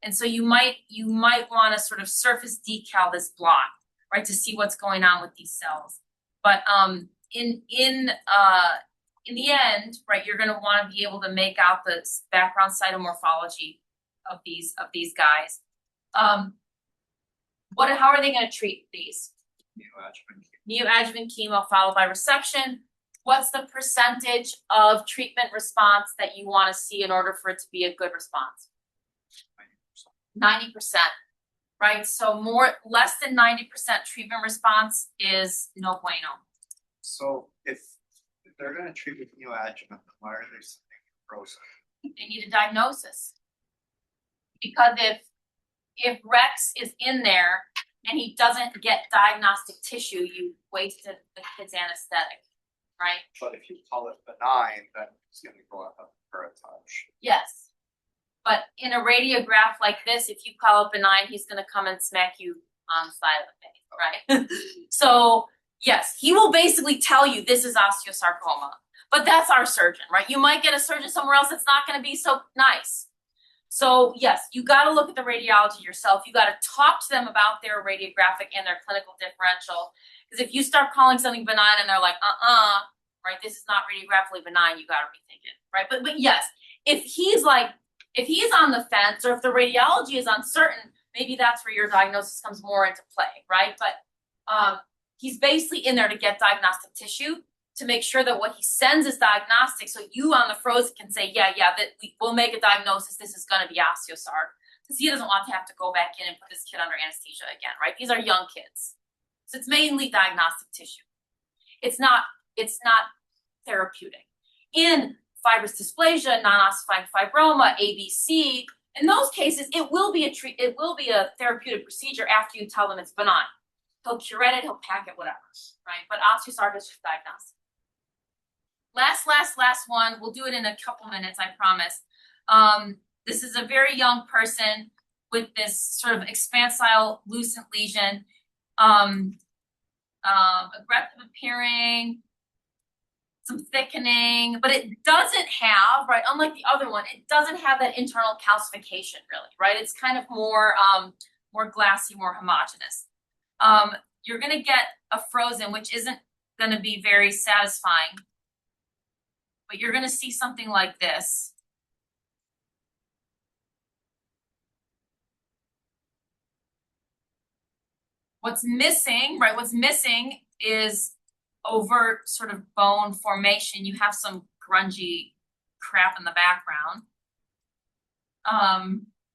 And so you might want to sort of surface decal this block, right, to see what's going on with these cells. But in the end, right, you're going to want to be able to make out the background cytomorphology of these guys. How are they going to treat these? Neoadjuvant chemo followed by resection. What's the percentage of treatment response that you want to see in order for it to be a good response? 90%, right? So less than 90% treatment response is no bueno. So if they're going to treat with neoadjuvant, why are they sending frozen? They need a diagnosis. Because if Rex is in there and he doesn't get diagnostic tissue, you wasted the kid's anesthetic. right? But if you call it benign, then it's gonna go up for a touch. Yes. But in a radiograph like this, if you call it benign, he's gonna come and smack you on the side of the face, right? So, yes, he will basically tell you this is osteosarcoma. But that's our surgeon, right? You might get a surgeon somewhere else that's not gonna be so nice. So, yes, you gotta look at the radiology yourself. You gotta talk to them about their radiographic and their clinical differential. Because if you start calling something benign and they're like, right, this is not radiographically benign, you gotta rethink it, right? But yes, if he's on the fence, or if the radiology is uncertain, maybe that's where your diagnosis comes more into play, right? But he's basically in there to get diagnostic tissue to make sure that what he sends is diagnostic, so you on the frozen can say, yeah, that we'll make a diagnosis, this is gonna be osteosarc, because he doesn't want to have to go back in and put this kid under anesthesia again, right? These are young kids. So it's mainly diagnostic tissue. It's not therapeutic. In fibrous dysplasia, non-ossifying fibroma, ABC, in those cases, it will be a therapeutic procedure after you tell them it's benign. He'll curette it, he'll pack it, whatever, right? But osteosarc is just diagnostic. Last one. We'll do it in a couple minutes, I promise. This is a very young person with this sort of expansile lucent lesion, aggressive appearing, some thickening, but it doesn't have, right, unlike the other one, it doesn't have that internal calcification really, right? It's kind of more glassy, more homogeneous. You're gonna get a frozen, which isn't gonna be very satisfying, but you're gonna see something like this. What's missing, right? What's missing is overt sort of bone formation. You have some grungy crap in the background.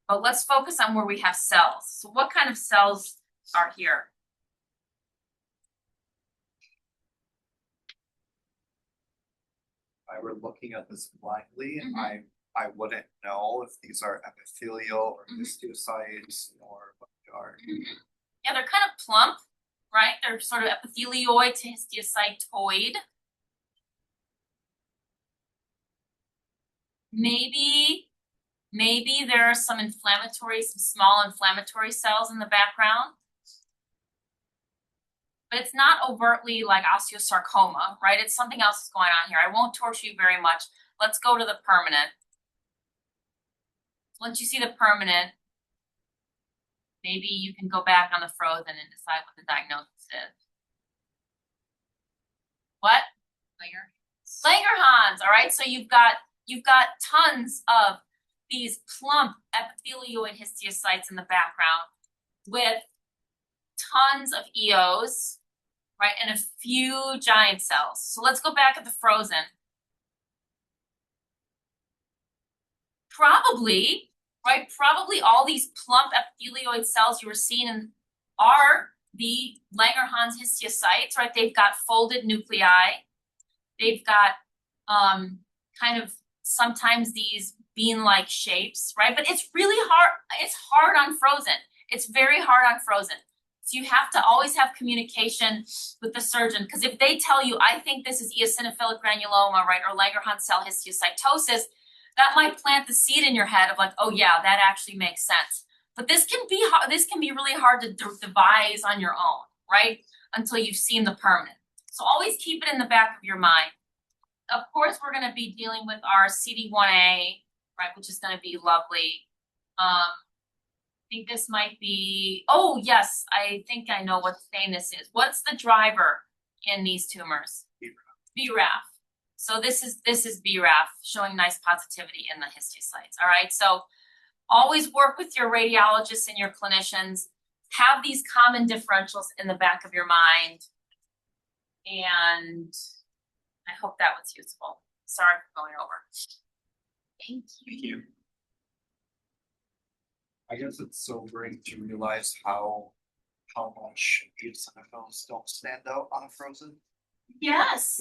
But let's focus on where we have cells. So what kind of cells are here? If I were looking at this blindly, I wouldn't know if these are epithelial or histiocytes or what they are. Yeah, they're kind of plump, right? They're sort of epithelioid to histiocytoid. Maybe there are some small inflammatory cells in the background. But it's not overtly like osteosarcoma, right? It's something else is going on here. I won't torture you very much. Let's go to the permanent. Once you see the permanent, maybe you can go back on the frozen and decide what the diagnosis is. What? Langerhans, all right? So you've got tons of these plump epithelioid histiocytes in the background with tons of EOs, right, and a few giant cells. So let's go back at the frozen. Probably all these plump epithelioid cells you were seeing are the Langerhans histiocytes, right? They've got folded nuclei. They've got kind of sometimes these bean-like shapes, right? But it's really hard. It's hard on frozen. It's very hard on frozen. So you have to always have communication with the surgeon, because if they tell you, I think this is eosinophilic granuloma, right, or Langerhans cell histiocytosis, that might plant the seed in your head of like, oh yeah, that actually makes sense. But this can be really hard to devise on your own, right? Until you've seen the permanent. So always keep it in the back of your mind. Of course, we're going to be dealing with our CD1A, right, which is going to be lovely. I think this might be, oh yes, I think I know what stain this is. What's the driver in these tumors? BRAF. So this is BRAF, showing nice positivity in the histiocytes. All right, so always work with your radiologists and your clinicians. Have these common differentials in the back of your mind, and I hope that was useful. Sorry for going over. Thank you. I guess it's sobering to realize how much eosinophils don't stand out on a frozen. Yes,